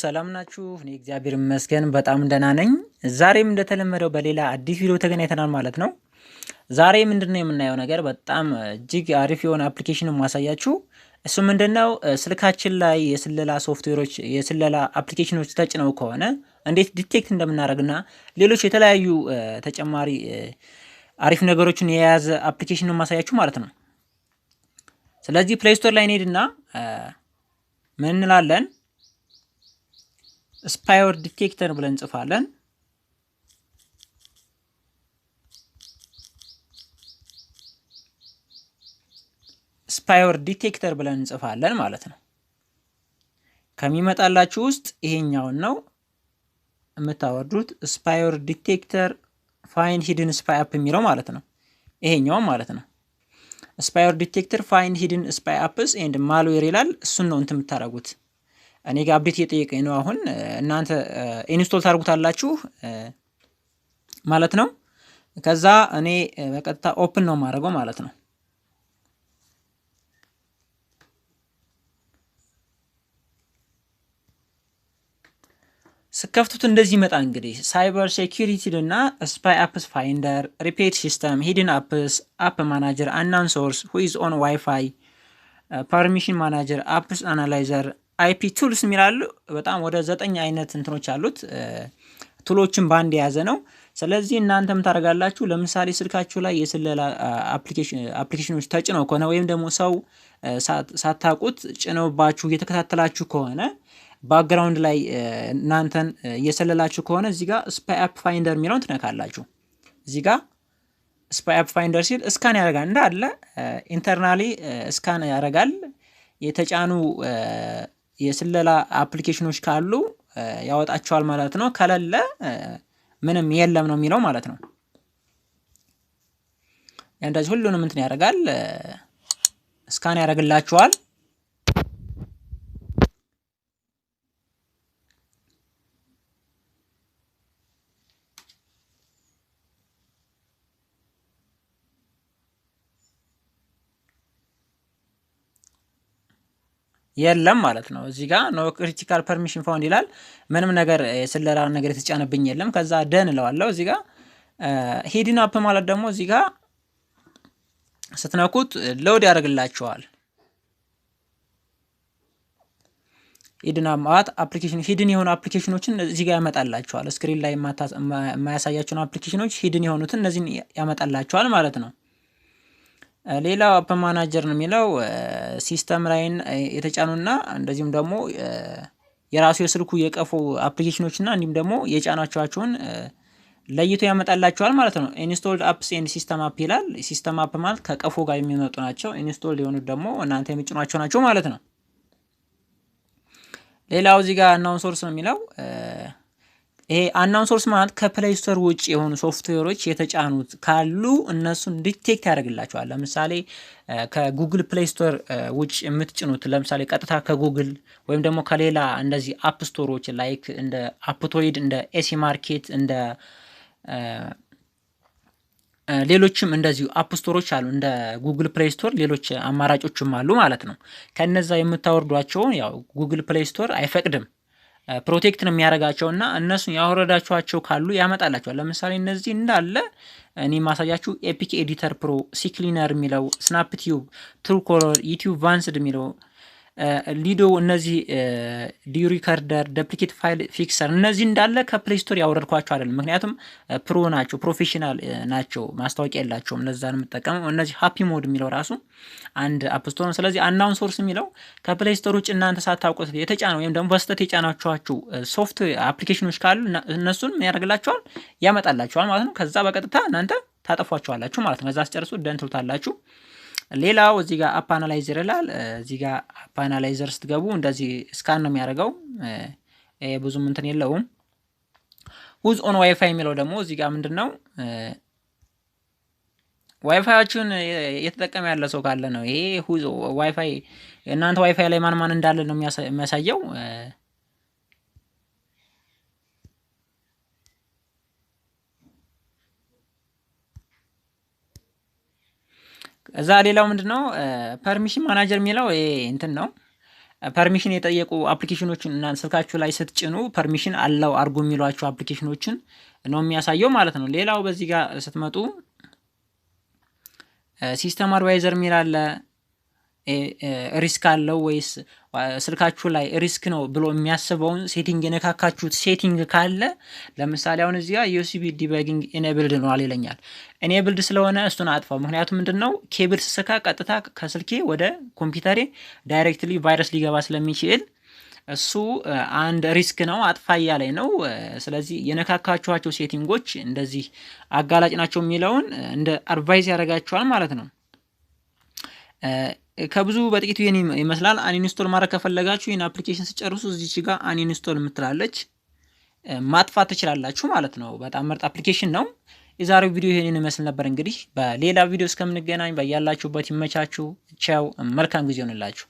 ሰላም ናችሁ? እኔ እግዚአብሔር ይመስገን በጣም ደህና ነኝ። ዛሬም እንደተለመደው በሌላ አዲስ ቪዲዮ ተገናኝተናል ማለት ነው። ዛሬ ምንድነው የምናየው ነገር በጣም እጅግ አሪፍ የሆነ አፕሊኬሽን ማሳያችሁ። እሱ ምንድነው ስልካችን ላይ የስለላ ሶፍትዌሮች የስለላ አፕሊኬሽኖች ተጭነው ከሆነ እንዴት ዲቴክት እንደምናደርግና ሌሎች የተለያዩ ተጨማሪ አሪፍ ነገሮችን የያዘ አፕሊኬሽን ነው ማሳያችሁ ማለት ነው። ስለዚህ ፕሌይ ስቶር ላይ እንሄድና ምን እንላለን ስፓይዌር ዲቴክተር ብለን እንጽፋለን። ስፓይዌር ዲቴክተር ብለን እንጽፋለን ማለት ነው። ከሚመጣላችሁ ውስጥ ይሄኛውን ነው የምታወርዱት። ስፓይዌር ዲቴክተር ፋይንድ ሂድን ስፓይ አፕ የሚለው ማለት ነው። ይሄኛው ማለት ነው። ስፓይዌር ዲቴክተር ፋይንድ ሂድን ስፓይ አፕስ ኤንድ ማልዌር ይላል። እሱን ነው እንትን የምታደርጉት። እኔ ጋር አፕዴት እየጠየቀኝ ነው። አሁን እናንተ ኢንስቶል ታደርጉታላችሁ ማለት ነው። ከዛ እኔ በቀጥታ ኦፕን ነው ማድረገው ማለት ነው። ስከፍቱት እንደዚህ ይመጣ። እንግዲህ ሳይበር ሴኩሪቲ እና ስፓይ አፕስ ፋይንደር፣ ሪፔት ሲስተም፣ ሂድን አፕስ፣ አፕ ማናጀር፣ አናውን ሶርስ፣ ሁ ኢዝ ኦን ዋይፋይ፣ ፐርሚሽን ማናጀር፣ አፕስ አናላይዘር፣ አይፒ ቱልስ የሚላሉ በጣም ወደ 9 አይነት እንትኖች አሉት። ቱሎችን ባንድ የያዘ ነው። ስለዚህ እናንተም ታደርጋላችሁ። ለምሳሌ ስልካችሁ ላይ የስለላ አፕሊኬሽኖች ተጭነው ከሆነ ወይም ደግሞ ሰው ሳታውቁት ጭነውባችሁ እየተከታተላችሁ ከሆነ ባክግራውንድ ላይ እናንተን እየሰለላችሁ ከሆነ እዚህ ጋር ስፓይ አፕ ፋይንደር የሚለውን ትነካላችሁ። እዚህ ጋር ስፓይ አፕ ፋይንደር ሲል እስካን ያደርጋል፣ እንዳለ ኢንተርናሊ እስካን ያደርጋል። የተጫኑ የስለላ አፕሊኬሽኖች ካሉ ያወጣቸዋል ማለት ነው። ከሌለ ምንም የለም ነው የሚለው ማለት ነው። እንደዚህ ሁሉንም እንትን ያደርጋል፣ እስካን ያደርግላችኋል። የለም ማለት ነው። እዚህ ጋር ኖ ክሪቲካል ፐርሚሽን ፋውንድ ይላል። ምንም ነገር የስለላ ነገር የተጫነብኝ የለም። ከዛ ደን እለዋለሁ። እዚህ ጋር ሂድን አፕ ማለት ደግሞ እዚህ ጋር ስትነኩት ሎድ ያደርግላችኋል። ሂድን አፕ አፕሊኬሽን ሂድን የሆኑ አፕሊኬሽኖችን እዚህ ጋር ያመጣላችኋል። ስክሪን ላይ የማያሳያቸውን አፕሊኬሽኖች ሂድን የሆኑትን እነዚህን ያመጣላችኋል ማለት ነው። ሌላው አፕ ማናጀር ነው የሚለው ሲስተም ላይን የተጫኑና እንደዚሁም ደግሞ የራሱ የስልኩ የቀፎ አፕሊኬሽኖችና እንዲሁም ደግሞ የጫናቸዋቸውን ለይቶ ያመጣላቸዋል ማለት ነው። ኢንስቶልድ አፕስ ኤንድ ሲስተም አፕ ይላል። ሲስተም አፕ ማለት ከቀፎ ጋር የሚመጡ ናቸው። ኢንስቶልድ የሆኑት ደግሞ እናንተ የምጭኗቸው ናቸው ማለት ነው። ሌላው እዚህ ጋር አናውን ሶርስ ነው የሚለው ይሄ አናውን ሶርስ ማለት ከፕሌይ ስቶር ውጭ የሆኑ ሶፍትዌሮች የተጫኑት ካሉ እነሱን ዲቴክት ያደርግላቸዋል። ለምሳሌ ከጉግል ፕሌይ ስቶር ውጭ የምትጭኑት ለምሳሌ ቀጥታ ከጉግል ወይም ደግሞ ከሌላ እንደዚህ አፕ ስቶሮች ላይክ እንደ አፕቶይድ፣ እንደ ኤሲ ማርኬት፣ እንደ ሌሎችም እንደዚሁ አፕ ስቶሮች አሉ። እንደ ጉግል ፕሌይ ስቶር ሌሎች አማራጮችም አሉ ማለት ነው። ከነዛ የምታወርዷቸውን ያው ጉግል ፕሌይ ስቶር አይፈቅድም፣ ፕሮቴክት ነው የሚያደርጋቸውና እነሱን ያወረዳችኋቸው ካሉ ያመጣላችኋል። ለምሳሌ እነዚህ እንዳለ እኔ ማሳያችሁ ኤፒክ ኤዲተር ፕሮ፣ ሲክሊነር የሚለው፣ ስናፕ ቲዩብ፣ ትሩ ኮለር፣ ዩቲዩብ ቫንስድ የሚለው፣ ሊዶ፣ እነዚህ ዲዩ ሪከርደር፣ ዱፕሊኬት ፋይል ፊክሰር እነዚህ እንዳለ ከፕሌይ ስቶር ያወረድኳቸው አይደለም። ምክንያቱም ፕሮ ናቸው፣ ፕሮፌሽናል ናቸው፣ ማስታወቂያ የላቸውም። ለዛ ነው የምጠቀመው። እነዚህ ሃፒ ሞድ የሚለው ራሱ አንድ አፕ ስቶር ነው። ስለዚህ አናውን ሶርስ የሚለው ከፕሌይ ስቶር ውጭ እናንተ ሳታውቁት የተጫነ ወይም ደግሞ በስተት የጫናችኋቸው ሶፍትዌር አፕሊኬሽኖች ካሉ እነሱን ምን ያደርግላችኋል? ያመጣላችኋል ማለት ነው። ከዛ በቀጥታ እናንተ ታጠፏቸዋላችሁ ማለት ነው። ከዛ አስጨርሱ ደን ትሉታላችሁ። ሌላው እዚህ ጋር አፕ አናላይዘር ይላል። እዚህ ጋር አፕ አናላይዘር ስትገቡ እንደዚህ ስካን ነው የሚያደርገው። ብዙም እንትን የለውም። ሁዝ ኦን ዋይፋይ የሚለው ደግሞ እዚህ ጋር ምንድነው ዋይፋያችሁን እየተጠቀመ ያለ ሰው ካለ ነው ይሄ ሁዝ ዋይፋይ። እናንተ ዋይፋይ ላይ ማን ማን እንዳለ ነው የሚያሳየው። እዛ ሌላው ምንድነው ፐርሚሽን ማናጀር የሚለው እንትን ነው ፐርሚሽን የጠየቁ አፕሊኬሽኖችን እና ስልካችሁ ላይ ስትጭኑ ፐርሚሽን አለው አርጉ የሚሏችሁ አፕሊኬሽኖችን ነው የሚያሳየው ማለት ነው። ሌላው በዚህ ጋር ስትመጡ ሲስተም አድቫይዘር የሚል አለ። ሪስክ አለው ወይስ ስልካችሁ ላይ ሪስክ ነው ብሎ የሚያስበውን ሴቲንግ የነካካችሁት ሴቲንግ ካለ ለምሳሌ አሁን እዚህ ጋር ዩኤስቢ ዲበጊንግ ኢኔብልድ ነው ይለኛል። ኢኔብልድ ስለሆነ እሱን አጥፋው። ምክንያቱም ምንድነው ኬብል ስሰካ ቀጥታ ከስልኬ ወደ ኮምፒውተሬ ዳይሬክትሊ ቫይረስ ሊገባ ስለሚችል እሱ አንድ ሪስክ ነው፣ አጥፋ እያለኝ ነው። ስለዚህ የነካካችኋቸው ሴቲንጎች እንደዚህ አጋላጭ ናቸው የሚለውን እንደ አድቫይስ ያደርጋችኋል ማለት ነው። ከብዙ በጥቂቱ ይሄን ይመስላል። አንኢንስቶል ማድረግ ከፈለጋችሁ ይሄን አፕሊኬሽን ስጨርሱ እዚች ጋር አንኢንስቶል የምትላለች ማጥፋት ትችላላችሁ ማለት ነው። በጣም ምርጥ አፕሊኬሽን ነው። የዛሬው ቪዲዮ ይሄንን ይመስል ነበር። እንግዲህ በሌላ ቪዲዮ እስከምንገናኝ በያላችሁበት ይመቻችሁ። ቻው፣ መልካም ጊዜ ይሁንላችሁ።